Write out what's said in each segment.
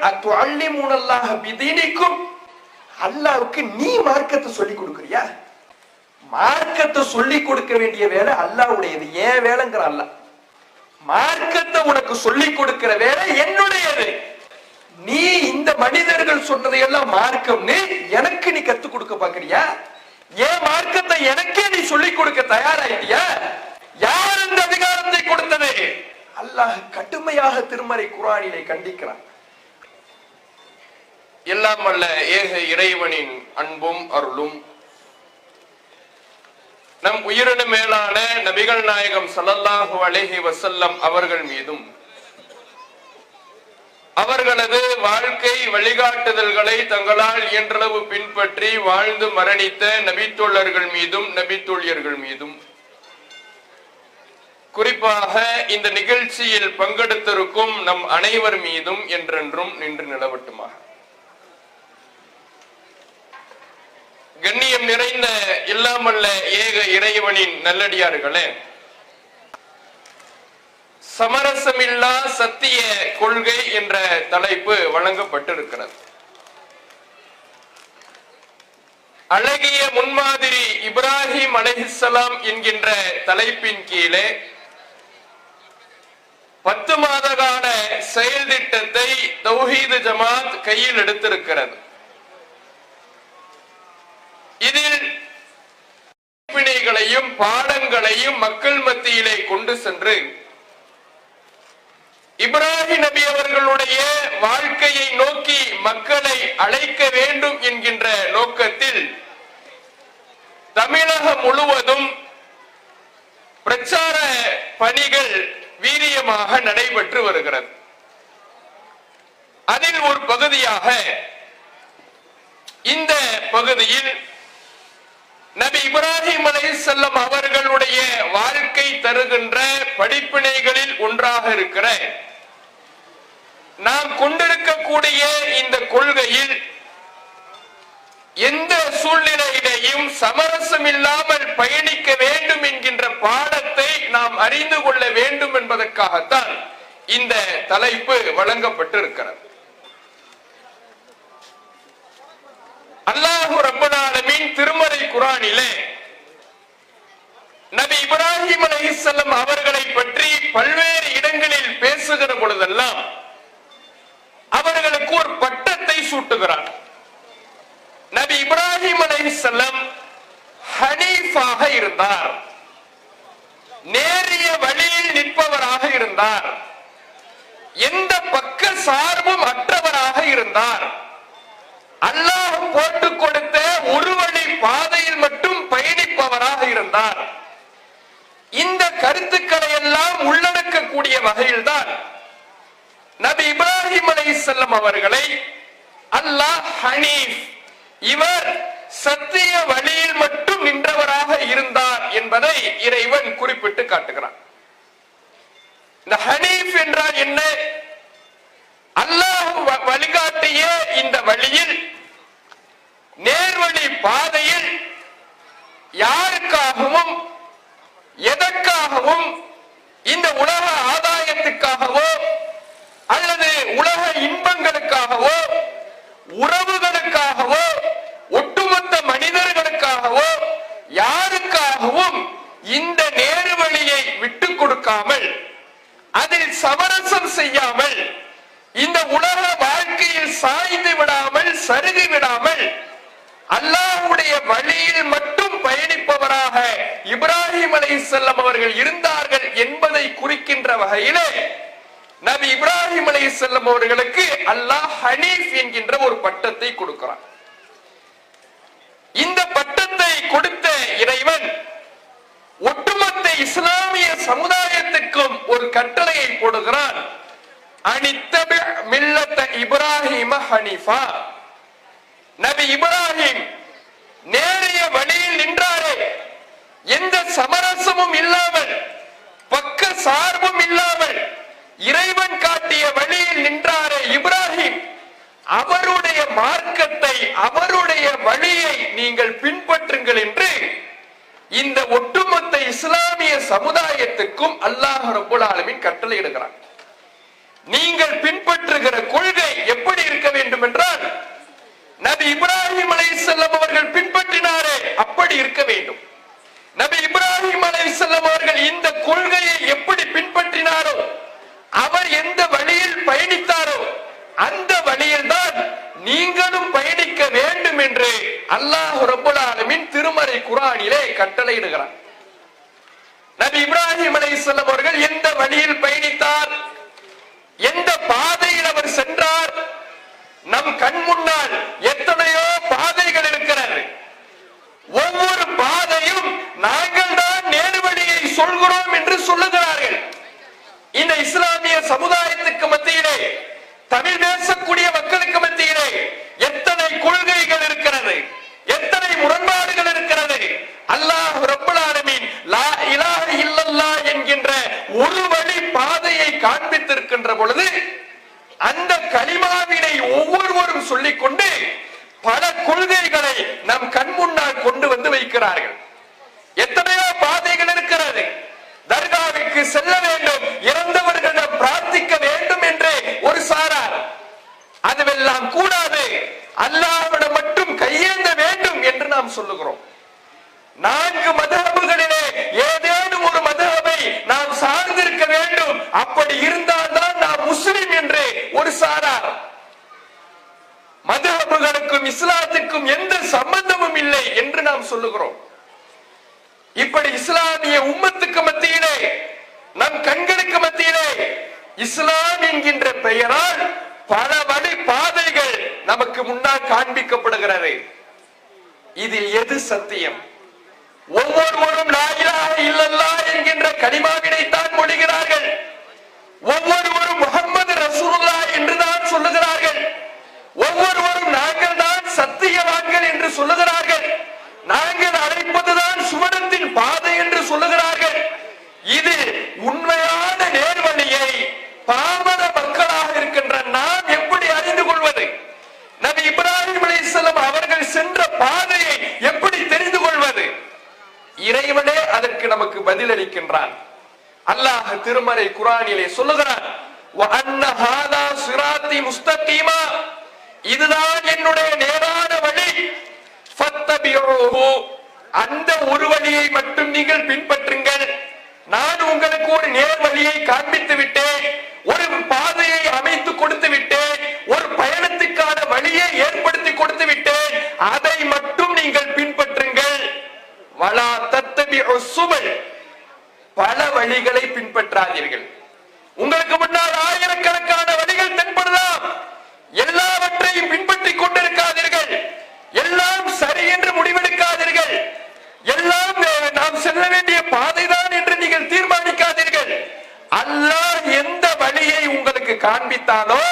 அத்துஅல்லிமூனல்லாஹ பிதீனிக்கும், அல்லாஹ்வுக்கு நீ மார்க்கத்தை சொல்லி கொடுக்கறியா? மார்க்கத்தை சொல்லி கொடுக்க வேண்டிய வேலை அல்லாஹ்வுடையது, ஏன் வேலைங்கிற அல்லாஹ். மார்க்கத்தை உனக்கு சொல்லி கொடுக்கிற வேலை என்னுடையது. நீ இந்த மனிதர்கள் சொன்னதையெல்லாம் மார்க்கம்னு எனக்கு நீ கத்துக் கொடுக்க பாக்குறியா? ஏன் மார்க்கத்தை எனக்கே நீ சொல்லிக் கொடுக்க தயாராயிட்டியா? யார் இந்த அதிகாரத்தை கொடுத்தது? அல்லாஹ் கடுமையாக திருமறை குர்ஆனிலே கண்டிக்கிறான். எல்லாம் வல்ல ஏக இறைவனின் அன்பும் அருளும் நம் உயிரினு மேலான நபிகள் நாயகம் ஸல்லல்லாஹு அலைஹி வஸல்லம் அவர்கள் மீதும் அவர்களது வாழ்க்கை வழிகாட்டுதல்களை தங்களால் இயன்றளவு பின்பற்றி வாழ்ந்து மரணித்த நபித்தோழர்கள் மீதும் நபித்தோழியர்கள் மீதும், குறிப்பாக இந்த நிகழ்ச்சியில் பங்கெடுத்திருக்கும் நம் அனைவர் மீதும் என்றென்றும் நின்று நிலவட்டுமாக. கண்ணியம் நிறைந்த இல்லாமல்ல ஏக இறைவனின் நல்லடியார்களே, சமரசமில்லா சத்திய கொள்கை என்ற தலைப்பு வழங்கப்பட்டிருக்கிறது. அழகிய முன்மாதிரி இப்ராஹிம் அலைஹிஸ்ஸலாம் என்கின்ற தலைப்பின் கீழே 10 மாத கால செயல் திட்டத்தை தௌஹீத் ஜமாத் கையில் எடுத்திருக்கிறது. இதில் பிணைகளையும் பாடங்களையும் மக்கள் மத்தியிலே கொண்டு சென்று இப்ராஹிம் நபி அவர்களுடைய வாழ்க்கையை நோக்கி மக்களை அழைக்க வேண்டும் என்கின்ற நோக்கத்தில் தமிழகம் முழுவதும் பிரச்சார பணிகள் வீரியமாக நடைபெற்று வருகிறது. அதில் ஒரு பகுதியாக இந்த பகுதியில் நபி இப்ராஹிம் அலைஹிஸ்ஸலாம் அவர்களுடைய வாழ்க்கை தருகின்ற படிப்பினைகளில் ஒன்றாக இருக்கிற நாம் கொண்டிருக்கக்கூடிய இந்த கொள்கையில் எந்த சூழ்நிலையிலேயும் சமரசம் இல்லாமல் பயணிக்க வேண்டும் என்கின்ற பாடத்தை நாம் அறிந்து கொள்ள வேண்டும் என்பதற்காகத்தான் இந்த தலைப்பு வழங்கப்பட்டிருக்கிறது. அல்லாஹ் ரப்பல் ஆலமீன் திருமறை குர்ஆனிலே நபி இப்ராஹிம் அலைஹிஸ்ஸலாம் அவர்களை பற்றி பல்வேறு இடங்களில் பேசுகிற பொழுதெல்லாம் அவர்களுக்கு ஒரு பட்டத்தை சூட்டுகிறார். நபி இப்ராஹிம் அலைஹிஸ்ஸலாம் ஹனீஃபாக இருந்தார், நேரிய வழியில் நிற்பவராக இருந்தார், எந்த பக்க சார்பும் அற்றவராக இருந்தார், அல்லாஹ் போட்டு கொடுத்த ஒரு வழி பாதையில் மட்டும் பயணிப்பவராக இருந்தார். இந்த கருத்துக்களை எல்லாம் உள்ளடக்கக்கூடிய வகையில்தான் நபி இப்ராஹிம் அலைஹிஸ்ஸலாம் அவர்களை அல்லாஹ் ஹனீஃப், இவர் சத்திய வழியில் மட்டும் நின்றவராக இருந்தார் என்பதை இறைவன் குறிப்பிட்டு காட்டுகிறான். இந்த ஹனீஃப் என்றால் என்ன? அல்லாஹ் வழிகாட்டிய இந்த வழியில், நேர்வழி பாதையில் யாருக்காகவும் எதற்காகவும், இந்த உலக ஆதாயத்துக்காகவோ அல்லது உலக இன்பங்களுக்காகவோ உறவுகளுக்காகவோ ஒட்டுமொத்த மனிதர்களுக்காகவோ யாருக்காகவும் இந்த நேர்வழியை விட்டுக் கொடுக்காமல், அதில் சமரசம் செய்யாமல், இந்த உலக வாழ்க்கையில் சாய்ந்து விடாமல் சருகி விடாமல் அல்லாஹ்வுடைய வழியில் மட்டும் பயணிப்பவராக இப்ராஹிம் அலைஹிஸ்ஸலாம் அவர்கள் இருந்தார்கள் என்பதை குறிக்கின்ற வகையிலே நபி இப்ராஹிம் அலைஹிஸ்ஸலாம் அவர்களுக்கு அல்லாஹ் ஹனீஃப் என்கின்ற ஒரு பட்டத்தை கொடுக்கிறார். இந்த பட்டத்தை கொடுத்த இறைவன் ஒட்டுமொத்த இஸ்லாமிய சமுதாயத்துக்கும் ஒரு கட்டளையை போடுகிறான். அனித்தபி மில்லத்த இப்ராஹிம ஹனீஃபா. நபி இப்ராஹிம் நேரிய வழியில் நின்றாரே, எந்த சமரசமும் இல்லாமல், பக்க சார்பும் இல்லாமல் இறைவன் காட்டிய வழியில் நின்றாரே இப்ராஹிம், அவருடைய மார்க்கத்தை, அவருடைய வழியை நீங்கள் பின்பற்றுங்கள் என்று இந்த ஒட்டுமொத்த இஸ்லாமிய சமுதாயத்துக்கும் அல்லாஹ் ரப்பல் ஆலமீன் கட்டளை இடுகிறார். நீங்கள் பின்பற்றுகிற கொள்கை எப்படி அல்லாஹ் ரப்பல் ஆலமீன் திருமறை குர்ஆனிலே கட்டளையிடுகிறார். நபி இப்ராஹிம் அலைஹிஸ்ஸலாம் அவர்கள் எந்த வழியில் பயணித்தார், எந்த பாதையில் அவர் சென்றார்? நம் கண் முன்னால் எத்தனையோ பாதைகள் இருக்கிறது. ஒவ்வொரு பாதையும் நாங்கள் தான் நேரு வழியை சொல்கிறோம் என்று சொல்லுகிறார்கள். இந்த இஸ்லாமிய சமுதாயத்துக்கு மத்தியிலே, தமிழ் பேசக்கூடிய மக்களுக்கு மத்தியிலே எத்தனை கொள்கைகள் இருக்கிறது, எத்தனை முரண்பாடுகள் இருக்கிறது. அல்லாஹ் ரப்பல் ஆலமீன் லா இலாஹ இல்லல்லாஹ் என்கின்ற ஒரு வழி பாதையை காண்பித்திருக்கின்ற பொழுது அந்த கலிமாவினை ஒவ்வொருவரும் சொல்லிக் கொண்டு பல கொள்கைகளை நம் கண் முன்னால் கொண்டு வந்து வைக்கிறார்கள். எத்தனையோ பாதைகள் இருக்கிறது. தர்காவிற்கு செல்ல வேண்டும், இறந்தவர்களிடம் பிரார்த்திக்க வேண்டும் என்று ஒரு சாரார், அதுவெல்லாம் கூடாது, அல்லாஹ்விடம் மட்டும் கையேந்த வேண்டும் என்று நாம் சொல்லுகிறோம். 4 மதஹபுகளிலே ஏதேனும் ஒரு மதஹபை நாம் சார்ந்திருக்க வேண்டும், அப்படி இருந்தால்தான் நாம் முஸ்லிம் என்று ஒரு சாரார். மதஹபுகளுக்கும் இஸ்லாத்துக்கும் எந்த சம்பந்தமும் இல்லை என்று நாம் சொல்லுகிறோம். இப்படி இஸ்லாமிய உம்மத்துக்கு மத்தியிலே, நம் கண்களுக்கு மத்தியிலே இஸ்லாம் என்கின்ற பெயரால் பல வழி பாதைகள் நமக்கு முன்னால் காண்பிக்கப்படுகிறது. இதில் எது சத்தியம்? ஒவ்வொருவரும் லா இலாஹ இல்லல்லாஹ் என்கின்ற கலிமாவினை தான் மொழிகிறார்கள். ஒவ்வொருவரும் முஹம்மது ரசூலுல்லாஹ் என்று தான் சொல்லுகிறார்கள். ஒவ்வொருவரும் நாங்கள் தான் சத்தியவான்கள் என்று சொல்லுகிறார்கள். நாங்கள் அழைப்பதுதான் சுவனத்தின் பாதை என்று சொல்லுகிறார்கள். இது உண்மையான நேர்வழியை பாமர மக்களாக இருக்கின்ற நாம் எப்படி அறிந்து கொள்வது? நபி இப்ராஹிம் அலைஹிஸ்ஸலாம் அவர்கள் சென்ற பாதையை எப்படி தெரிந்து கொள்வது? இறைவனே அதற்கு நமக்கு பதில் அளிக்கின்றான். அல்லாஹ் திருமறை குர்ஆனிலே சொல்லுகிறான், வ அன்ன ஹாதா சிராத்தி முஸ்தகீமா, இதுதான் என்னுடைய நேரான வழி, ஃபத்தபிஊஹு, அந்த ஒரு வழியை மட்டும் நீங்கள் பின்பற்றுங்கள். நான் உங்களுக்கு ஒரு நேர் வழியை காண்பித்து விட்டேன், ஒரு பாதையை அமைத்து கொடுத்து விட்டேன், ஒரு பயணத்துக்கான வழியை ஏற்படுத்தி கொடுத்து விட்டேன், அதை மட்டும் நீங்கள் பின்பற்றுங்கள். வலா தத்தபிஉ சுபல், பல வழிகளை பின்பற்றாதீர்கள். உங்களுக்கு முன்னால் ஆயிரக்கணக்கான வழிகள் தென்படலாம், எல்லாவற்றையும் பின்பற்றிக் கொண்டிருக்காதீர்கள். எல்லாம் சரி என்று முடிவெடுக்காதீர்கள். எல்லாம் நாம் செல்ல வேண்டிய பாதைதான் என்று நீங்கள் தீர்மானிக்காதீர்கள். அல்லாஹ் எந்த வழியை உங்களுக்கு காண்பித்தானோ,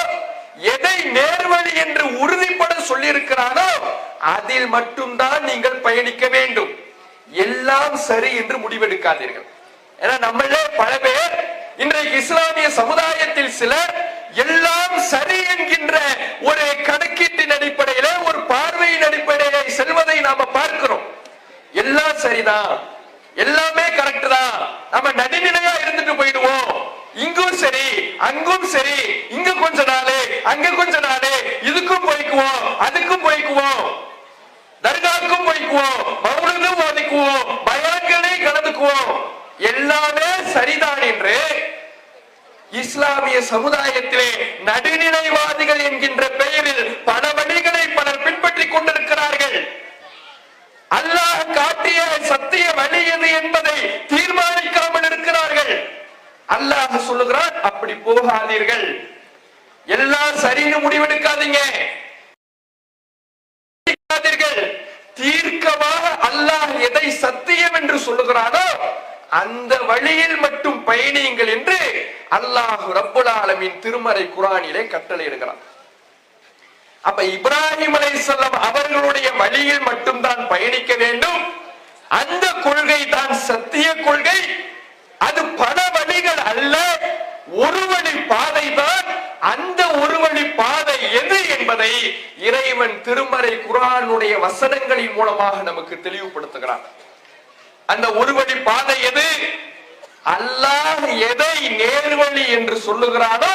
எதை நேர்வழி என்று உறுதிப்பட சொல்லி இருக்கிறானோ அதில் மட்டும்தான் நீங்கள் பயணிக்க வேண்டும். எல்லாம் சரி என்று முடிவெடுக்காதீர்கள். ஏன்னா நம்மளே பல பேர் இன்றைக்கு இஸ்லாமிய சமுதாயத்தில் சிலர் எல்லாம் சரி என்கின்ற ஒரு கணக்கீட்டின் அடிப்படையில, ஒரு பார்வையின் அடிப்படையில செல்வதை நாம பார்க்கிறோம். எல்லாம் சரிதான், எல்லாமே கரெக்ட் தான், நம்ம நடுநிலையா இருந்துட்டு போயிடுவோம். இங்கும் சரி அங்கும் சரி, இங்க கொஞ்ச நாளே அங்க கொஞ்ச நாளே, இதுக்கும் போய்க்குவோம் அதுக்கும் போய்க்குவோம், தர்காவுக்கும் போய்க்குவோம், மௌலிதும் ஓதிக்குவோம், பயான்களே கலந்துக்குவோம், எல்லாமே சரிதான் என்று இஸ்லாமிய சமுதாயத்திலே நடுநிலைவாதிகள் என்கின்ற பெயரில் பல வழிகளை பலர் பின்பற்றிக் கொண்டிருக்கிறார்கள். அல்லாஹ் காட்டிய சத்திய வழி எது என்பதை தீர்மானிக்காமல் இருக்கிறார்கள். அல்லாஹ் சொல்லுகிறான், அப்படி போகாதீர்கள், எல்லாம் சரின்னு முடிவெடுக்காதீங்க. தீர்க்கமாக அல்லாஹ் எதை சத்தியம் என்று சொல்லுகிறானோ அந்த வழியில் மட்டும் பயணியுங்கள் என்று அல்லாஹ் ரப்பல் ஆலமீன் திருமறை குர்ஆனிலே கட்டளையிடுகிறான். அப்ப இப்ராஹிம் அலைஹிஸ்ஸலாம் அவர்களுடைய வழியில் மட்டும்தான் பயணிக்க வேண்டும். அந்த கொள்கை தான் சத்திய கொள்கை. அது பல வழிகள் அல்ல, ஒரு வழி பாதை தான். அந்த ஒரு வழி பாதை எது என்பதை இறைவன் திருமறை குர்ஆனுடைய வசனங்களின் மூலமாக நமக்கு தெளிவுபடுத்துகிறான். அந்த ஒரு வழி பாதை எது? அல்லாஹ் எதை நேர்வழி என்று சொல்லுகிறானோ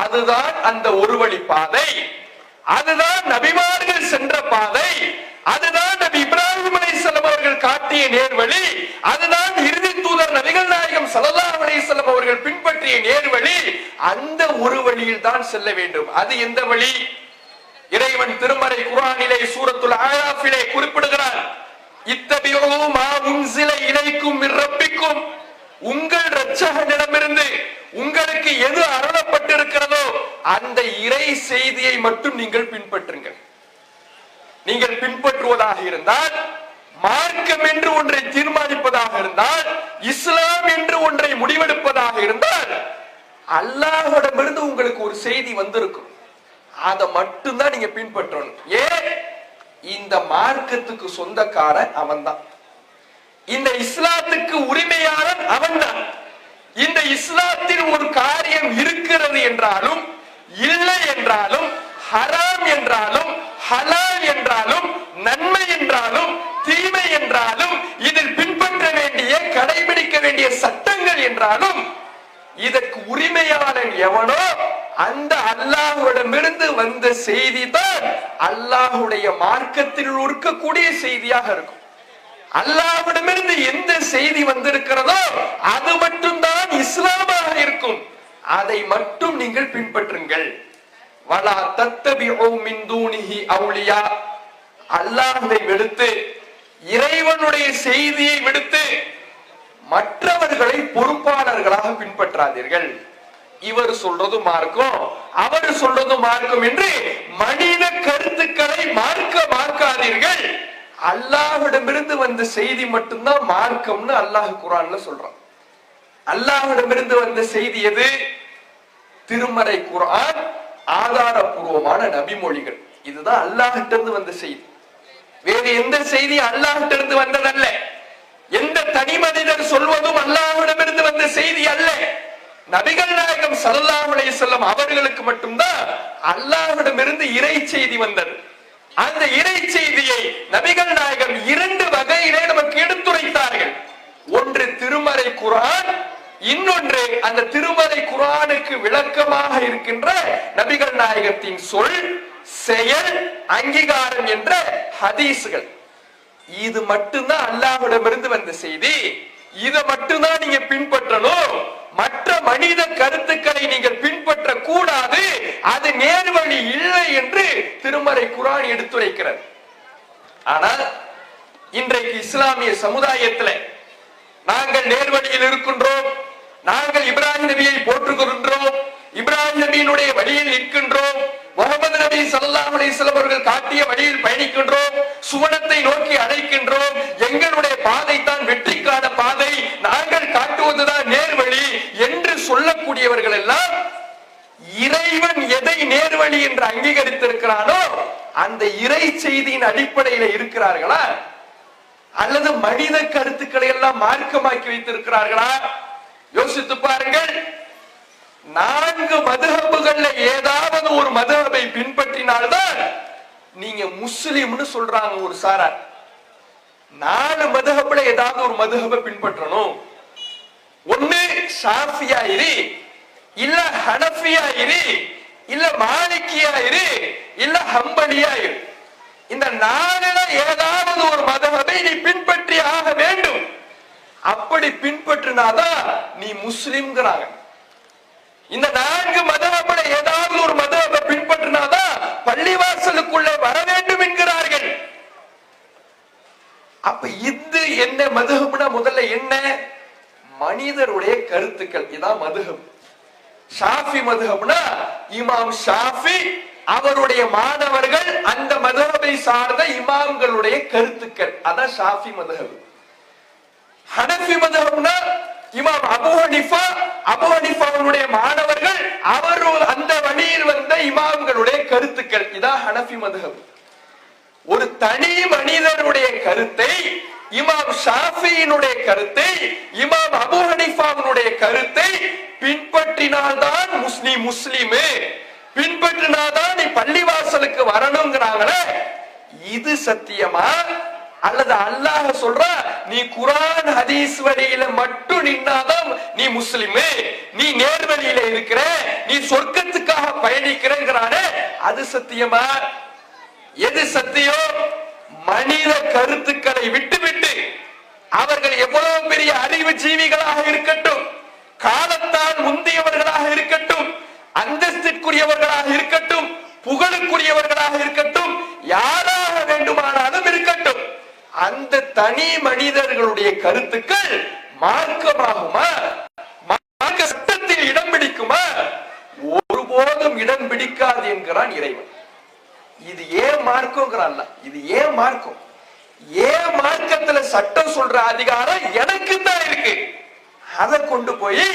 அதுதான் அந்த ஒரு வழி பாதை. அதுதான் நபிமார்கள் சென்ற பாதை. அதுதான் நபி இப்ராஹிம் அலைஹிஸ்ஸலாம் அவர்கள் காட்டிய நேர்வழி. அதுதான் இறுதி தூதர் நபிகள் நாயகம் ஸல்லல்லாஹு அலைஹி வஸல்லம் அவர்கள் பின்பற்றிய நேர்வழி. அந்த ஒரு வழியில் தான் செல்ல வேண்டும். அது எந்த வழி? இறைவன் திருமறை குர்ஆனிலே சூரத்துல் ஆராஃபிலே குறிப்பிடுகிறார், இத்தபியூ மா உன்சில இலைக்கும் மிர் ரப்பிக்கும், உங்கள் இரட்சகனிடமிருந்து உங்களுக்கு எது அருளப்பட்டிருக்கிறதோ அந்த இறை செய்தியை மட்டும் நீங்கள் பின்பற்றுங்கள். நீங்கள் பின்பற்றுவதாக இருந்தால், மார்க்கம் என்று ஒன்றை தீர்மானிப்பதாக இருந்தால், இஸ்லாம் என்று ஒன்றை முடிவெடுப்பதாக இருந்தால், அல்லாஹ்விடமிருந்து உங்களுக்கு ஒரு செய்தி வந்திருக்கும், அதை மட்டும்தான் நீங்க பின்பற்றணும். ஏன்? இந்த மார்க்கத்துக்கு சொந்தக்காரன் அவன்தான், இந்த இஸ்லாத்துக்கு உரிமையாளன் அவன்தான். இந்த இஸ்லாத்தில் ஒரு காரியம் இருக்கிறது என்றாலும் இல்லை என்றாலும், ஹராம் என்றாலும் ஹலால் என்றாலும், நன்மை என்றாலும் தீமை என்றாலும், இதில் பின்பற்ற வேண்டிய கடைபிடிக்க வேண்டிய சட்டங்கள் என்றாலும், இதற்கு உரிமையாளன் எவனோ அந்த அல்லாஹ்விடமிருந்து வந்த செய்தி தான் அல்லாஹ்வுடைய மார்க்கத்தில் இருக்கக்கூடிய செய்தியாக இருக்கும். அல்லாஹ்விடமிருந்து எந்த செய்தி வந்திருக்கிறதோ அது மட்டும்தான் இஸ்லாமாக இருக்கும். அதை மட்டும் நீங்கள் பின்பற்றுங்கள். வலா தத்தபிஉ மின் தூனிஹி அவுலியா, அல்லாஹ்வை விடுத்து, இறைவனுடைய செய்தியை விடுத்து மற்றவர்களை பொறுப்பாளர்களாக பின்பற்றாதீர்கள். இவர் சொல்றது மார்க்கம், அவர் சொல்றது மார்க்கம் என்று மனித கருத்துக்களை மார்க்காதீர்கள். அல்லாஹ்விடமிருந்து வந்த செய்தி மட்டும்தான் மார்க்கம்னு அல்லாஹ் குர்ஆன்ல சொல்றான். அல்லாஹ்விடமிருந்து வந்த செய்தி எது? திருமறை குர்ஆன், ஆதாரபூர்வமான நபிமொழிகள். இதுதான் அல்லாஹ்கிட்ட இருந்து வந்த செய்தி. வேறு எந்த செய்தி அல்லாஹ்கிட்ட இருந்து வந்ததல்ல. எந்த தனி மனிதர் சொல்வதும் அல்லாஹ்விடமிருந்து வந்த செய்தி அல்ல. நபிகள் நாயகம் ஸல்லல்லாஹு அலைஹி வஸல்லம் அவர்களுக்கு மட்டும்தான் அல்லாஹ்விடமிருந்து இறை செய்தி வந்தது. அந்த இறை செய்தியை நபிகள் நாயகம் இரண்டு வகையிலே நமக்கு எடுத்துரைத்தார்கள். ஒன்று திருமறை குர்ஆன், இன்னொன்று அந்த திருமறை குர்ஆனுக்கு விளக்கமாக இருக்கின்ற நபிகள் நாயகத்தின் சொல், செயல், அங்கீகாரம் என்ற ஹதீஸ்கள். இது மட்டும்தான் அல்லாஹ்விடமிருந்து வந்த செய்தி. இதை மட்டும்தான் நீங்க பின்பற்றணும். மற்ற மனித கருத்துக்களை நீங்கள் பின்பற்ற கூடாது, அது நேர்வழி இல்லை என்று திருமறை குர்ஆன் எடுத்துரைக்கிறது. ஆனால் இன்றைக்கு இஸ்லாமிய சமுதாயத்தில் நாங்கள் நேர்வழியில் இருக்கின்றோம், நாங்கள் இப்ராஹிம் நபியை போற்றுகின்றோம், இப்ராஹிம் நபியினுடைய வழியில் நிற்கின்றோம், முகமது நபி ஸல்லல்லாஹு அலைஹி வஸல்லம் அவர்கள் காட்டிய வழியில் பயணிக்கின்றோம், சுவனத்தை நோக்கி அழைக்கின்றோம், எங்களுடைய பாதை தான் வெற்றிக்கான பாதை, நாங்கள் காட்டுவதுதான் நேர்வழி என்று சொல்லக்கூடியவர்கள் எல்லாம் இறைவன் எதை நேர்வழி என்று அங்கீகரித்திருக்கிறானோ அந்த இறை செய்தியின் அடிப்படையில் இருக்கிறார்களா, அல்லது மனித கருத்துக்களை எல்லாம் மார்க்கமாக்கி வைத்திருக்கிறார்களா? யோசித்து பாருங்கள். 4 மதுஹபுகள்ல ஏதாவது ஒரு மதுஹபை பின்பற்றினால்தான் நீங்க முஸ்லிம்னு சொல்றாங்க ஒரு சாரார். 4 மதுஹபுல ஏதாவது ஒரு மதுஹபை பின்பற்றணும். ஒண்ணு ஷாஃபியா இரு, இல்ல ஹனஃபியா இரு, இல்ல மாலிகியா இரு, இல்ல ஹம்பலியா இரு. இந்த 4ல ஏதாவது ஒரு மதுஹபை நீ பின்பற்றி ஆக வேண்டும். அப்படி பின்பற்றினாதான் நீ முஸ்லிம்ங்கறாங்க. இந்த 4 மதுஹபுல ஏதாவது ஒரு மதுஹபை பின்பற்றினாதான் பள்ளிவாசலுக்குள்ள வர வேண்டும் என்கிறார்கள். அப்ப இது என்ன மதுஹப்னா? முதல்ல என்ன? மனிதருடைய கருத்துக்கள். இதான் மதுஹப். ஷாஃபி மதுஹப்னா இமாம் ஷாஃபி அவருடைய மாணவர்கள் அந்த மதுஹபை சார்ந்த இமாம்களுடைய கருத்துக்கள். அதான் ஷாஃபி மதுஹப். ஹனஃபி மதுஹப்னா இமாம் அபூ ஹனீஃபா, அபூ ஹனீஃபாவுடைய மாணவர்கள் அவர் அந்த வழியில் வந்த இமாம்களுடைய கருத்துக்கள். இதான் ஹனஃபி மதுஹப். ஒரு தனி மனிதனுடைய கருத்தை, இமாம் ஷாஃபியினுடைய கருத்தை, இமாம் அபூ ஹனீஃபாவுடைய கருத்தை பின்பற்றினால்தான் முஸ்லிம், பின்பற்றினால்தான் நீ பள்ளிவாசலுக்கு வரணுங்கிறாங்களே, இது சத்தியமா? அல்லது அல்லாஹ் சொல்ற நீ குர்ஆன் ஹதீஸ் வழியில மட்டும் நின்னாதான் நீ முஸ்லிம், நீ நேர்வழியில இருக்கிற, நீ சொர்க்கத்துக்காக பயணிக்கிறேங்கிறானே, அது சத்தியமா? எது சத்தியம்? மனித கருத்துக்களை விட்டுவிட்டு அவர்கள் எவ்வளவு பெரிய அறிவு ஜீவிகளாக இருக்கட்டும், காலத்தால் முந்தியவர்களாக இருக்கட்டும், அந்தஸ்திற்குரியவர்களாக இருக்கட்டும், புகழ் உங்களுக்குரியவர்களாக இருக்கட்டும், யாராக வேண்டுமானாலும் இருக்கட்டும், அந்த தனி மனிதர்களுடைய கருத்துக்கள் மார்க்கமாகுமா, மார்க்க சட்டத்தில் இடம் பிடிக்குமா? ஒருபோதும் இடம் பிடிக்காது என்கிறான் இறைவன். இது ஏன் மார்க்கம்ங்கிறான். இது ஏன் மார்க்கம்? ஏன் மார்க்கத்துல சட்டம் சொல்ற அதிகாரம் எனக்கு தான் இருக்கு, அதை கொண்டு போய்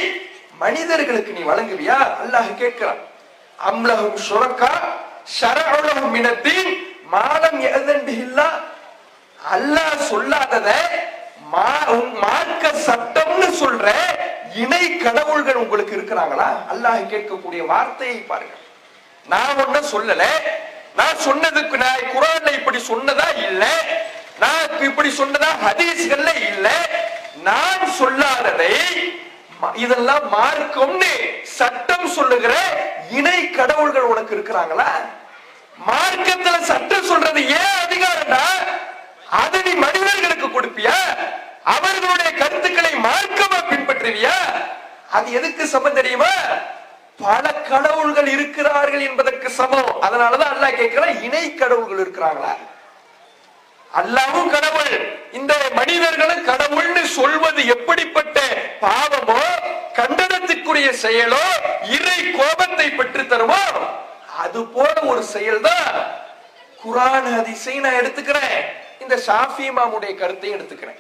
மனிதர்களுக்கு நீ வழங்குவியா? அல்லாஹ் கேட்கிறான். அம்லஹும் ஷுரக்கா ஷரஉலஹும் மினத்தீன் மாலம் யஅதன் பிஹில்லாஹ். அல்லாஹ் சொல்லாதத மார்க்க சட்டம்னு சொல்ற இணை கடவுள்கள் உங்களுக்கு இருக்கிறாங்களா? அல்லாஹ் கேட்கக்கூடிய வார்த்தையை பாருங்க. நான் ஒண்ணு சொல்லல, நான் சொன்னதுக்கு நான் குர்ஆன்ல இப்படி சொன்னதா இல்ல, நான் இப்படி சொன்னதா ஹதீஸ்கள்ல இல்ல, நான் சொல்லாததை இதெல்லாம் மார்க்கம்னு சட்டம் சொல்லுகிற இணை கடவுள்கள் உனக்கு இருக்கிறாங்களா? மார்க்கத்துல சட்டம் சொல்றது ஏன் அதிகாரம்டா? அதை நீ மனிதர்களுக்கு கொடுப்பியா? அவர்களுடைய கருத்துக்களை மார்க்கமா பின்பற்றுவியா? அது எதுக்கு சமம் தெரியுமா? பல கடவுள்கள் இருக்கிறார்கள் என்பதற்கு சமம். அதனாலதான் அல்லாஹ் கேட்கிறான், இணை கடவுள்கள் இருக்கிறாங்களா? அல்லாஹ்வும் கடவுள், இந்த மனிதர்களும் கடவுள்னு சொல்வது எப்படிப்பட்ட பாவமோ, கண்டனத்திற்குரிய செயலோ, இறை கோபத்தை பெற்று தருமோ, அது போல ஒரு செயல்தான் குர்ஆன் ஹதீஸை நான் எடுத்துக்கிறேன். இந்த ஷாஃபி இமாமுடைய கருத்தை எடுத்துக்கிறேன்,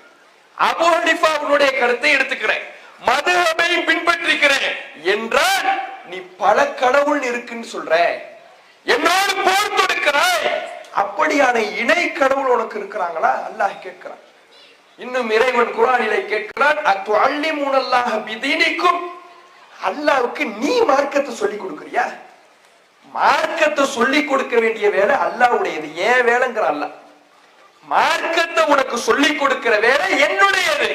அபூ ஹனீஃபாவுடைய கருத்தை எடுத்துக்கிறேன், மதுஹபை பின்பற்றிக்கிறேன் என்றால் நீ பல கடவுள் இருக்குன்னு சொல்ற, என்னோடு போர் தொடுக்கிறாய். அப்படியான இணை கடவுள் உனக்கு இருக்கிறாங்களா? அல்லாஹ் கேட்கிறான். இன்னும் இறைவன் குர்ஆனிலே கேட்கிறான், அத்துஅல்லிமுனல்லாஹ பிதீனிக்கும். அல்லாஹ்வுக்கு நீ மார்க்கத்தை சொல்லி கொடுக்கறியா? மார்க்கத்தை சொல்லி கொடுக்க வேண்டிய வேலை அல்லாஹ்வுடையது, ஏன் வேலைங்கிற அல்லாஹ். மார்க்கத்தை உனக்கு சொல்லி கொடுக்கிற வேலை என்னுடையது.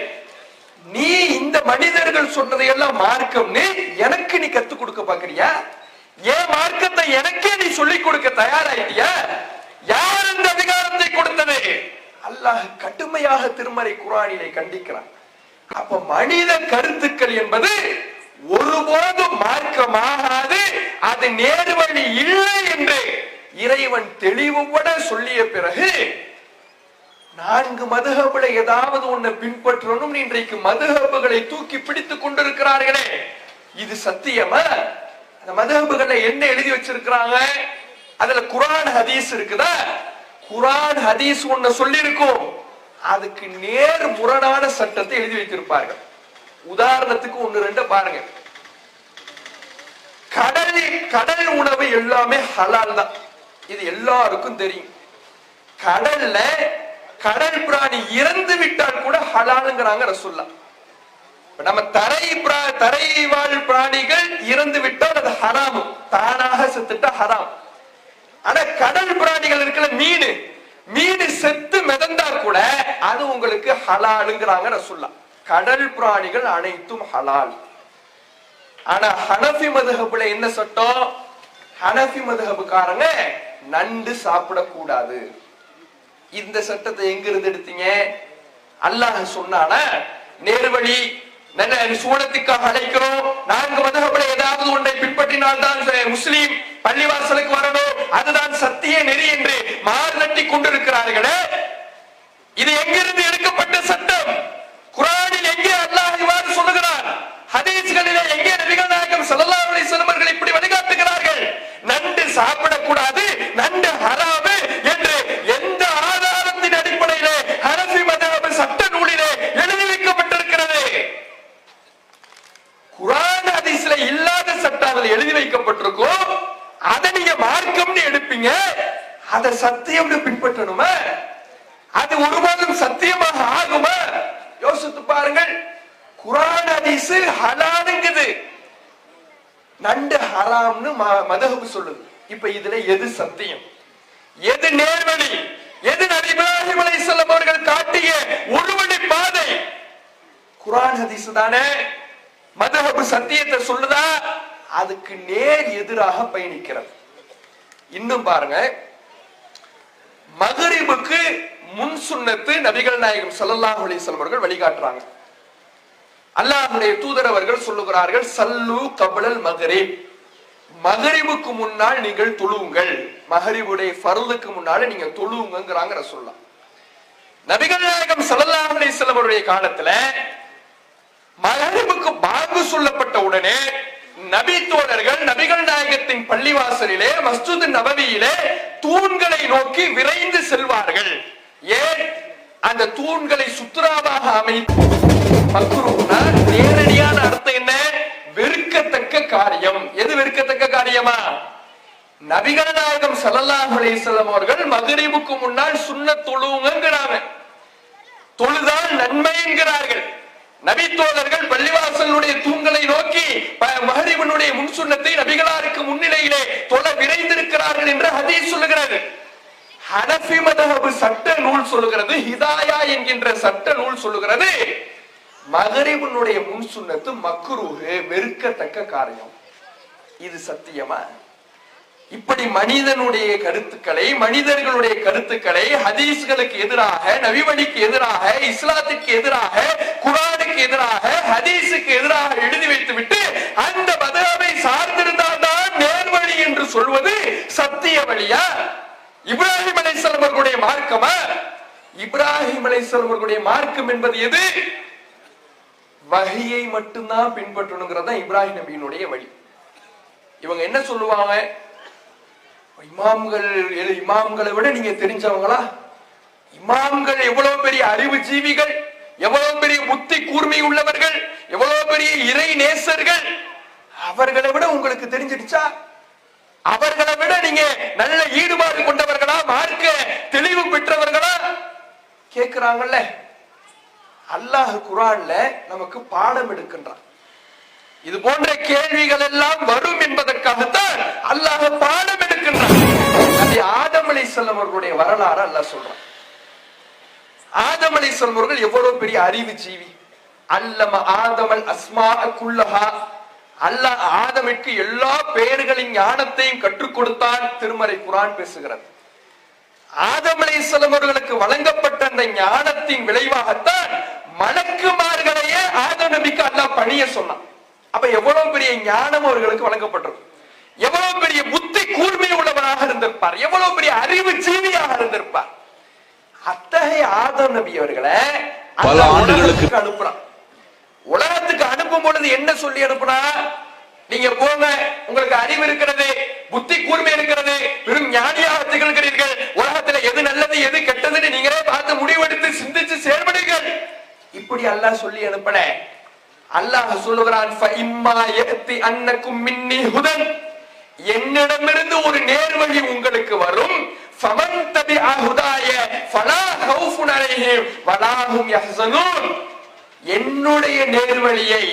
நீ இந்த மனிதர்கள் சொன்னதையெல்லாம் மார்க்கம்னு எனக்கு நீ கத்துக் கொடுக்க பாக்குறியா? ஏன் மார்க்கத்தை எனக்கே நீ சொல்லிக் கொடுக்க தயாராயிட்டியா? யார் இந்த அதிகாரத்தை கொடுத்தது? அல்லாஹ் கடுமையாக திருமறை குர்ஆனிலே கண்டிக்கிறான். அப்ப மனித கருத்துக்கள் என்பது ஒருபோதும் மார்க்கமாகாது, அது நேர்வழி இல்லை என்று இறைவன் தெளிவுபட சொல்லிய பிறகு, நான்கு மதுஹபுல ஏதாவது ஒண்ணு பின்பற்றணும் இன்றைக்கு மதுஹபுகளை தூக்கி பிடித்துக் கொண்டிருக்கிறார்களே, இது சத்தியமா? அந்த மதுஹபுகளை என்ன எழுதி வச்சிருக்கிறாங்க? அதுல குர்ஆன் ஹதீஸ் இருக்குதா? குர்ஆன் ஹதீஸ் ஒண்ணு சொல்லி இருக்கும், அதுக்கு நேர் முரணான சட்டத்தை எழுதி வைத்திருப்பார்கள். உதாரணத்துக்கு ஒன்னு ரெண்டு பாருங்க. கடல் உணவு எல்லாமே ஹலால் தான், இது எல்லாருக்கும் தெரியும். கடல்ல கடல் பிராணி இறந்து விட்டால் கூட ஹலாலுங்கிறாங்க ரசூலுல்லாஹ். நம்ம தரை வாழ் பிராணிகள் இறந்து விட்டால் அது ஹராம், தானாக செத்துட்டா ஹராம். ஆனா கடல் பிராணிகள் இருக்கிற மீன் செத்து மிதந்தா கூட அது உங்களுக்கு ஹலாலுங்கிறாங்க ரசூலுல்லாஹ். கடல் பிராணிகள் அனைத்தும் ஹலால். ஆனா ஹனஃபி மதுஹபுல என்ன சட்டம்? ஹனஃபி மதுஹபுக்காரங்க நண்டு சாப்பிடக்கூடாது. இந்த சட்டத்தை எங்க இருந்து எடுத்தீங்க? அல்லாஹ் சொன்னான நேர்வழி சூழத்துக்காக அழைக்கிறோம், நான்கு மதுஹபுல ஏதாவது ஒன்றை பின்பற்றினால் தான் முஸ்லீம் பள்ளிவாசலுக்கு வரணும், அதுதான் சத்திய நெறி என்று மார்நட்டி கொண்டிருக்கிறார்களே, இது எங்கிருந்து எடுக்கப்பட்ட சட்டம்? குர்ஆனில் எங்கே அல்லாஹ் இவ்வாறு சொல்லுகிறார்? ஹதீஸ்களிலே எங்கே நபிகள் நாயகம் ஸல்லல்லாஹு அலைஹி வஸல்லம் அவர்கள் இப்படி வழிகாட்டுகிறார்கள்? நண்டு சாப்பிடக்கூடாது, நண்டு ஹராம் என்று எந்த ஆதாரத்தின் அடிப்படையிலே ஹனஃபி மதுஹப் சட்ட நூலிலே எழுதி வைக்கப்பட்டிருக்கிறது? குர்ஆன் ஹதீஸ்ல இல்லாத சட்டங்கள் எழுதி வைக்கப்பட்டிருக்கும், அதை நீங்க மார்க்கம்னு எடுப்பீங்க, அதை சத்தியம்னு பின்பற்றணுமா? அது ஒருபோதும் சத்தியமாக ஆகுமா? யோசித்து பாருங்கள். குர்ஆன் ஹதீஸ் ஹலாலுங்குது, நண்டு ஹராம்னு மதுஹப் சொல்லுது. இப்ப இதுல எது சத்தியம், எது நேர்வழி, எது நபி இப்ராஹிம் அலைஹிஸ்ஸலாம் அவர்கள் காட்டிய ஒருவழி பாதை? குர்ஆன் ஹதீஸ் தானே. மதுஹப் சத்தியத்தை சொல்லுதா? அதுக்கு நேர் எதிராக பயணிக்கிறது. இன்னும் பாருங்க, மக்ரிபுக்கு முன் சுன்னத்து நபிகள் நாயகம் ஸல்லல்லாஹு அலைஹி வஸல்லம் அவர்கள் வழிகாட்டுறாங்க. அல்லாஹ்வுடைய தூதர் அவர்கள் சொல்லுகிறார்கள், சல்லு கப்லல் மக்ரிப், மகரிபுக்கு முன்னால் நீங்கள் தொழுவுங்கள், மகரிபுடைய ஃபர்லுக்கு முன்னால நீங்க தொழுவுங்கிறாங்க ரசூலுல்லாஹ். நபிகள் நாயகம் ஸல்லல்லாஹு அலைஹி வஸல்லம் அவருடைய காலத்துல மகரிபுக்கு பாங்கு சொல்லப்பட்ட உடனே நபி தோழர்கள் நபிகள் நாயகத்தின் பள்ளிவாசலிலே மஸ்ஜித் நபவியிலே தூண்களை நோக்கி விரைந்து செல்வார்கள். ஏன்? அந்த தூண்களை சுத்ராவாக அமைத்து மக்ரூஹ்னா நேரடியான அர்த்தம் என்ன? வெறுக்கத்தக்க காரியம். எது வெறுக்கத்தக்க காரியமா? நபிகள் நாயகம் ஸல்லல்லாஹு அலைஹி வஸல்லம் அவர்கள் மக்ரிபுக்கு முன்னால் சுன்னத் தொழுவுங்கறாங்க, தொழுதால் நன்மை என்கிறார்கள். நபி தோழர்கள் பள்ளிவாசலுடைய தூண்களை நோக்கி மக்ரிபினுடைய முன் சுன்னத்தை நபிகளாருக்கு முன்னிலையிலே தொழ விரைந்திருக்கிறார்கள் என்று ஹதீஸ் சொல்லுகிறது. ஹனஃபி மத்ஹப் சட்ட நூல் சொல்லுகிறது, ஹிதாயா என்கின்ற சட்ட நூல் சொல்லுகிறது, மக்ரிபினுடைய முன் சுன்னத்து மக்ரூஹ், வெறுக்கத்தக்க காரியம். இது சத்தியமா? இப்படி மனிதனுடைய கருத்துக்களை, மனிதர்களுடைய கருத்துக்களை ஹதீஸ்களுக்கு எதிராக, நபிவழிக்கு எதிராக, இஸ்லாத்துக்கு எதிராக, குர்ஆனுக்கு எதிராக, ஹதீஸுக்கு எதிராக எழுதி வைத்து விட்டு அந்த மதஹபை சார்ந்திருந்தால்தான் நேர்வழி என்று சொல்வது சத்திய வழியா? இப்ராஹிம் அலைஹிஸ்ஸலாம் அவர்களுடைய மார்க்கமா? இப்ராஹிம் அலைஹிஸ்ஸலாம் அவர்களுடைய மார்க்கம் என்பது எது? வஹியை மட்டும்தான் பின்பற்றணுங்கிறதா இப்ராஹிம் நபியினுடைய வழி. இவங்க என்ன சொல்லுவாங்க? இமாம்களை விட நீங்க தெரிஞ்சவங்களா? இமாம்கள் எவ்வளவு பெரிய அறிவு ஜீவிகள், எவ்வளவு பெரிய புத்தி கூர்மை உள்ளவர்கள், எவ்வளவு பெரிய இறை நேசர்கள், அவர்களை விட உங்களுக்கு தெரிஞ்சிடுச்சா? அவர்களை விட நீங்க நல்ல ஈடுபாடு கொண்டவர்களா, மார்க்க தெளிவு பெற்றவர்களா? கேக்குறாங்கல்ல. அல்லாஹ் குர்ஆன்ல நமக்கு பாடம் எடுக்கின்றான். இது போன்ற கேள்விகள் எல்லாம் வரும் என்பதற்காகத்தான் அல்லாஹ் பாடம் எடுக்கின்றான். ஆதம் அலைஹிஸ்ஸலாம் அவர்களுடைய வரலாறு அல்லாஹ் சொல்றான். ஆதம் அலைஹிஸ்ஸலாம் அவர்கள் எவ்வளவு பெரிய அறிவு ஜீவி. அல்லம ஆதமல் அஸ்மாஅ குல்லஹா, அல்லாஹ் ஆதமிற்கு எல்லா பெயர்களின் ஞானத்தையும் கற்றுக் கொடுத்தான். திருமறை குர்ஆன் பேசுகிறது. ஆதம் அலைஹிஸ்ஸலாம் அவர்களுக்கு வழங்கப்பட்ட அந்த ஞானத்தின் விளைவாகத்தான் மலக்குமார்களையே ஆதம் நபிக்கு அல்லாஹ் பணிய சொன்னான். அப்ப எவ்வளவு பெரிய ஞானம் அவர்களுக்கு வழங்கப்பட்டிருக்கும், எவ்வளவு பெரிய புத்தி கூர்மை உள்ளவராக இருந்திருப்பார், எவ்வளவு பெரிய அறிவு ஜீவியாக இருந்திருப்பார். அத்தகைய ஆதம் நபி அவர்களை பல ஆண்டுகளுக்கு அனுப்புறான். உலகத்துக்கு அனுப்பும் பொழுது என்ன சொல்லி அனுப்புனா? நீங்க போங்க, உங்களுக்கு அறிவு இருக்கிறது, புத்தி கூர்மை இருக்கிறது, பெரும் ஞானியாக திகழ்கிறீர்கள், உலகத்துல எது நல்லது எது கெட்டதுன்னு நீங்களே பார்த்து முடிவெடுத்து சிந்திச்சு செயல்படுங்கள். இப்படி அல்லாஹ் சொல்லி அனுப்பல. அல்லாஹ் சொல்லுகிறான், என்னிடமிருந்து ஒரு நேர்வழி உங்களுக்கு வரும், என்னுடைய நேர்வழியை,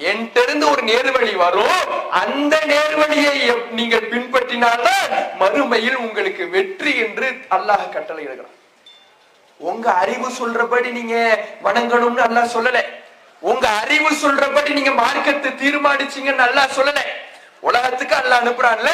என்கிட்ட ஒரு நேர்வழி வரும், அந்த நேர்வழியை நீங்கள் பின்பற்றினால்தான் மறுமையில் உங்களுக்கு வெற்றி என்று அல்லாஹ் கட்டளை இடுகிறான். உங்க அறிவு சொல்றபடி நீங்க வணங்கணும்னு அல்லாஹ் சொல்லல, உங்க அறிவு சொல்றபடி நீங்க மார்க்கத்தை தீர்மானிச்சீங்கன்னு அல்லாஹ் சொல்லல. உலகத்துக்கு அல்லாஹ் அனுப்புறான்ல,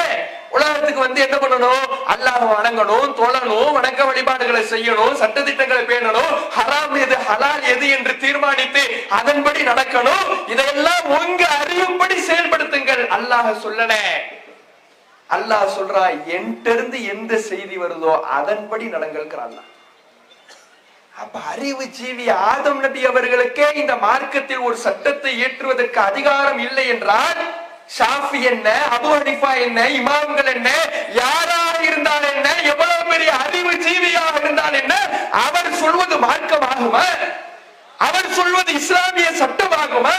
உலகத்துக்கு என்ன பண்ணணும்? அல்லாஹ் வணங்கணும், தொழணும், வணக்க வழிபாடுகளை செய்யணும், சட்டதிட்டங்களை பேணணும், ஹராம் எது ஹலால் எது என்று தீர்மானித்து அதன்படி நடக்கணும். இதையெல்லாம் உங்க அறிவுப்படி செயல்படுத்துங்கள் அல்லாஹ் சொல்லல. அல்லாஹ் சொல்றா, என்கிட்ட எந்த செய்தி வருதோ அதன்படி நடங்கள் அல்லாஹ். அப்ப அறிவு ஜீவி ஆதம் நபி அவர்களுக்கே இந்த மார்க்கத்தில் ஒரு சட்டத்தை ஏற்றுவதற்கு அதிகாரம் இல்லை என்றால், ஷாஃபி என்ன, அபு ஹனீஃபா என்ன, இமாம்கள் என்ன, யாராக இருந்தால் என்ன, எவ்வளவு பெரிய அறிவு ஜீவியாக இருந்தால் என்ன, அவர் சொல்வது மார்க்கமாகுமா? அவர் சொல்வது இஸ்லாமிய சட்டமாகுமா?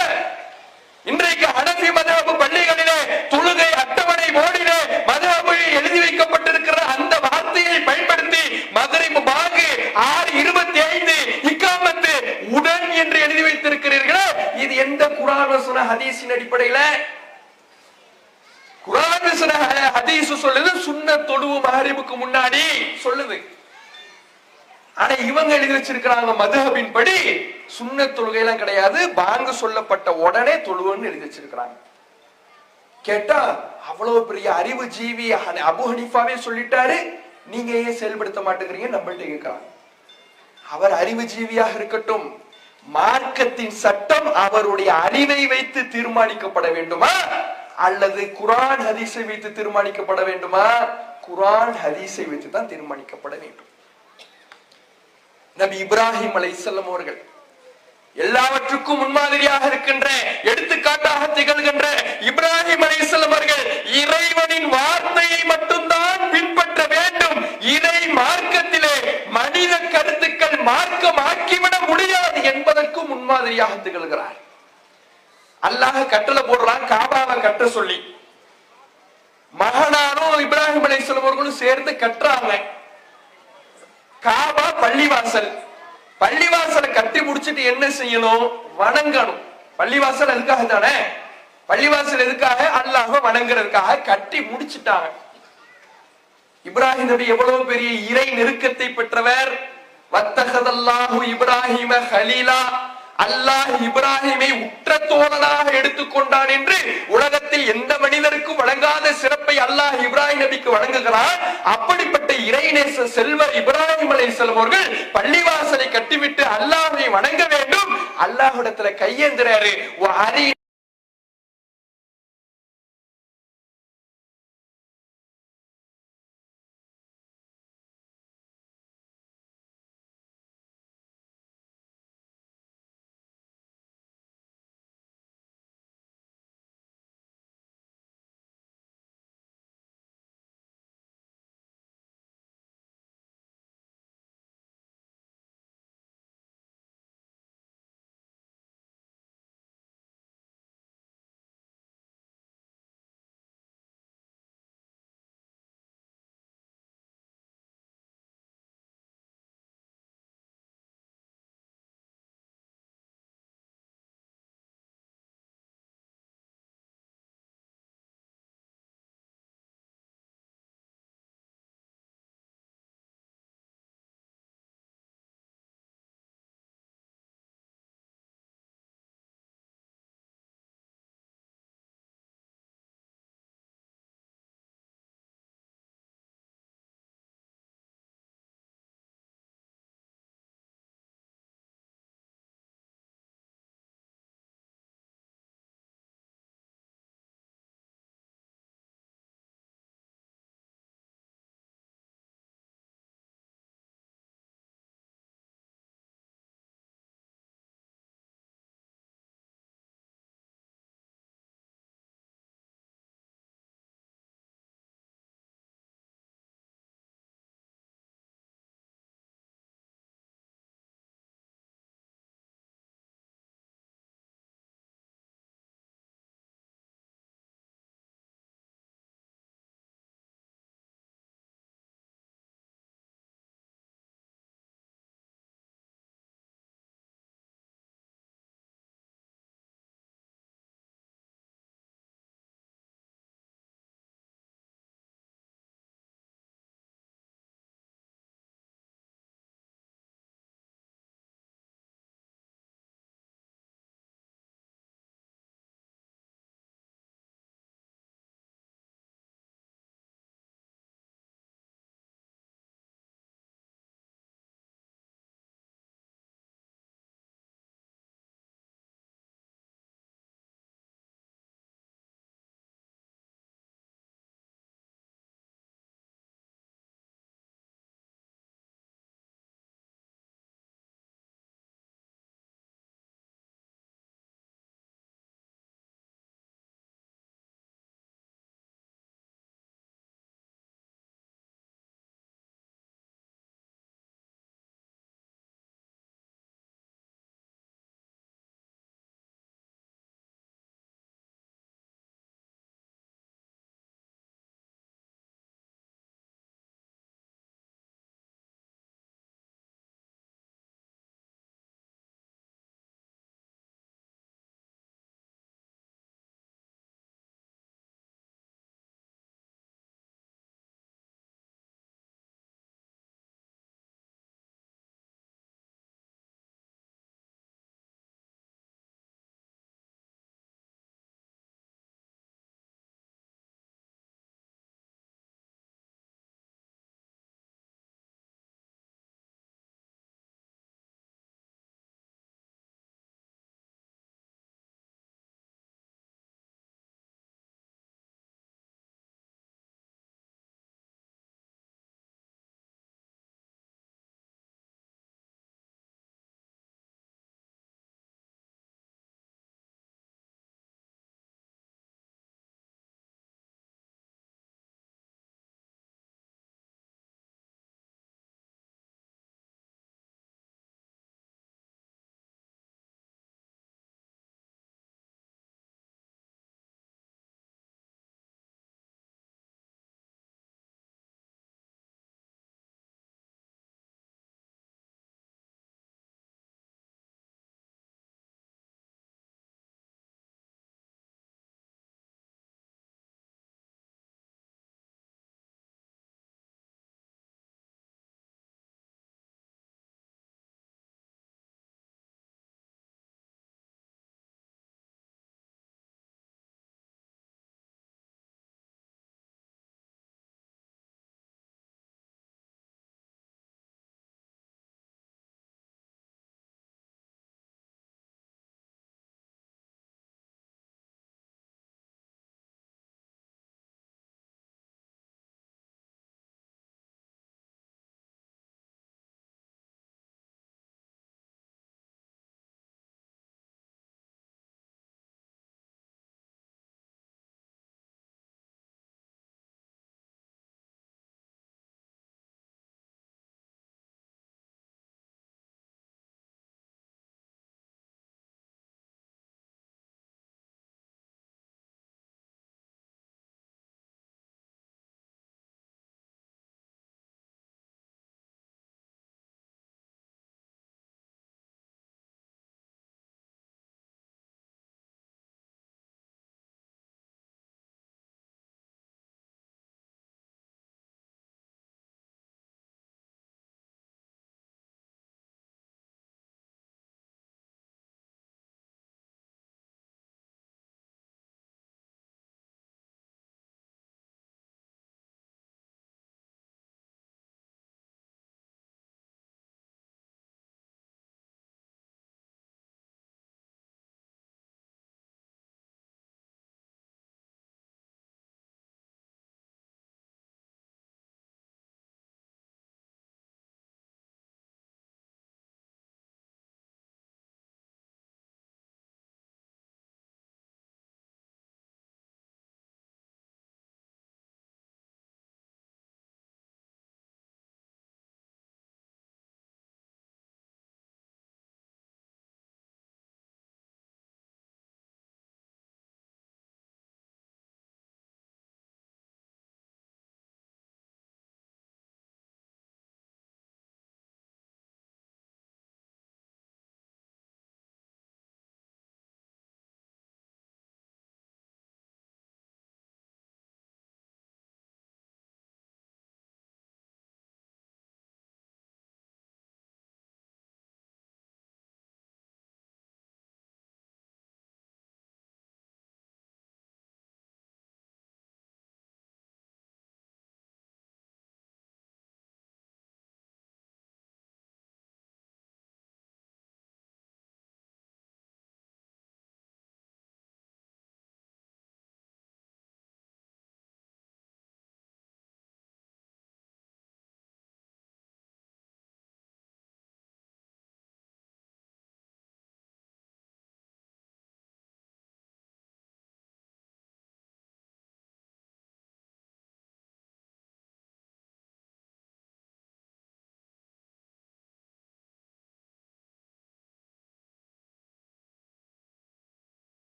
இன்றைக்கு ஹனஃபி மத்ஹப் பள்ளிகளிலே தொழுகை அட்டவணை போர்டிலே மத்ஹபில் எழுதி வைக்கப்பட்டிருக்கிற அந்த வார்த்தையை பயன்படுத்தி மக்ரிப் பாங்கு 6:25 இக்காமத்து உடன் என்று எழுதி வைத்திருக்கிறீர்களே, இது எந்த குர்ஆன் வசன ஹதீஸின் அடிப்படையில? குர்ஆன் வசன ஹதீஸ் சொல்லுது சுன்னத் தொழுவு மக்ரிபுக்கு முன்னாடி சொல்லுது. ஆனா இவங்க எழுதி வச்சிருக்கிறாங்க மத்ஹபின் படி சுன்னத் தொழுகை எல்லாம் கிடையாது, பாங்கு சொல்லப்பட்ட உடனே தொழுவுன்னு எழுதி வச்சிருக்கிறாங்க. கேட்டா அவ்வளவு பெரிய அறிவு ஜீவி அபு ஹனீஃபாவே சொல்லிட்டாரு, நீங்க ஏன் செயல்படுத்த மாட்டேங்கிறீங்க நம்மள்ட்ட கேட்கிறாங்க. அவர் அறிவு ஜீவியாக இருக்கட்டும், மார்க்கத்தின் சட்டம் அவருடைய அறிவை வைத்து தீர்மானிக்கப்பட வேண்டுமா அல்லது குர்ஆன் ஹதீஸை வைத்து தீர்மானிக்கப்பட வேண்டுமா? குர்ஆன் ஹதீஸை வைத்து தான் தீர்மானிக்கப்பட வேண்டும். நபி இப்ராஹிம் அலைஹிஸ்ஸலாம் அவர்கள் எல்லாவற்றுக்கும் முன்மாதிரியாக இருக்கின்ற, எடுத்துக்காட்டாக திகழ்கின்ற இப்ராஹிம் அலைஹிஸ்ஸலாம் அவர்கள் இறைவனின் வார்த்தையை மட்டும்தான் பின்பற்ற வேண்டும். இறை மார்க்கத்திலே மனித கருத்துக்கள் மார்க்கமாக்கிவிட முடியாது என்பதற்கு முன்மாதிரியாக திகழ்கிறார். அல்லாஹ் கட்டளை போடுறான் காபாவை கட்ட சொல்லி. மகனாரும் இப்ராஹிம் அலைஹிஸ்ஸலாம் அவர்களும் சேர்ந்து கட்டுறாங்க. காபா பள்ளிவாசல். பள்ளிவாசலை கட்டி முடிச்சிட்டு என்ன செய்யணும்? வணங்கணும். பள்ளிவாசல் எதுக்காக தானே? பள்ளிவாசல் எதுக்காக? அல்லாஹ்வை வணங்குறதுக்காக கட்டி முடிச்சிட்டாங்க. இப்ராஹிம் நபி எவ்வளவு பெரிய இறை நெருக்கத்தை பெற்றவர். வத்தஹதல்லாஹு இப்ராஹிம ஹலீலா, அல்லாஹ் இப்ராஹிமை உற்ற தோழனாக எடுத்துக்கொண்டான் என்று உலகத்தில் எந்த மனிதருக்கும் வழங்காத சிறப்பை அல்லாஹ் இப்ராஹிம் நபிக்கு வழங்குகிறான். அப்படிப்பட்ட இறைநேச செல்வர் இப்ராஹிம் அலைஹிஸ்ஸலாம் அவர்கள் பள்ளிவாசலை கட்டிவிட்டு அல்லாஹ்வை வணங்க வேண்டும். அல்லாஹ்விடத்துல கையேந்துறாரு.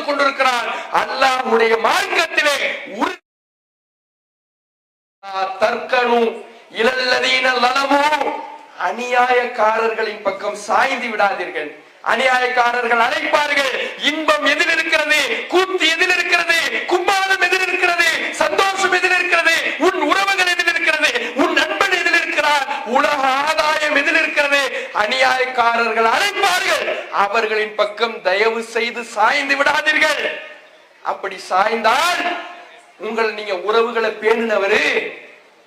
பார்த்துக் கொண்டிருக்கிறான். அல்லாஹ்வுடைய மார்க்கத்திலே தர்க்கனு இலல்லதீன லலமு, அநியாயக்காரர்களின் பக்கம் சாய்ந்து விடாதீர்கள். அநியாயக்காரர்கள் அழைப்பார்கள், இன்பம் எதில் இருக்கிறது, கூத்து எதில் இருக்கிறது, கும்மாளம் எதில் இருக்கிறது, சந்தோஷம் எதில் இருக்கிறது, உன் உறவுகள் எதில் இருக்கிறது, உன் நண்பன் எதில் இருக்கிறார், உலக ஆதாயம் எதில் இருக்கிறது. அநியாயக்காரர்கள் அழைப்பார்கள், அவர்களின் பக்கம் தயவு செய்து சாய்ந்து விடாதீர்கள். அப்படி சாய்ந்தால் நீங்க உறவுகளை பேணினவரு,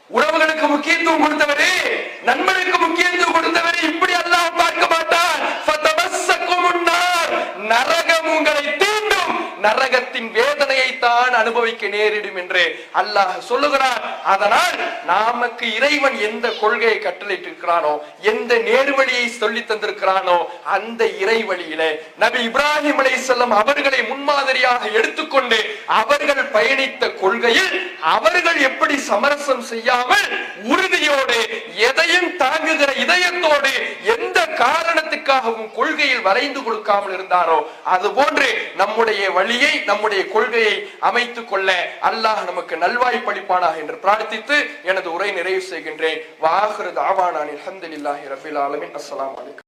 உறவுகளுக்கு முக்கியத்துவம் கொடுத்தவரு, நண்பனுக்கு முக்கியத்துவம் கொடுத்தவரு இப்படி அல்லாஹ் பார்க்க மாட்டார். நரகம் உங்களை தீண்டும், நரகத்தின் வேதனையை தான் அனுபவிக்க நேரிடும் என்று அல்லாஹ் சொல்லுகிறார். அதனால் நமக்கு இறைவன் எந்த கொள்கையை கட்டளையிட்டிருக்கிறானோ, எந்த நேர்வழியை சொல்லி தந்திருக்கிறானோ, அந்த இறைவழியிலே நபி இப்ராஹிம் அலைஹிஸ்ஸலாம் அவர்களை முன்மாதிரியாக எடுத்துக்கொண்டு அவர்கள் பயணித்த கொள்கையில் அவர்கள் எப்படி சமரசம் செய்யாமல் உறுதியோடு எதையும் தாங்குகிற இதயத்தோடு எந்த காரணத்துக்காகவும் கொள்கையில் வரைந்து கொடுக்காமல் இருந்தாரோ, அதுபோன்று நம்முடைய வழியை, நம்முடைய கொள்கையை அமைத்துக் கொள்ள அல்லாஹ் நமக்கு நல்வாய்ப்பளிப்பானாக என்று பிரார்த்தித்து எனது உரை நிறைவு செய்கின்றேன். வஆகிரு தஅவானா அல்ஹம்துலில்லாஹி ரப்பில் ஆலமீன். அஸ்ஸலாமு அலைக்கும்.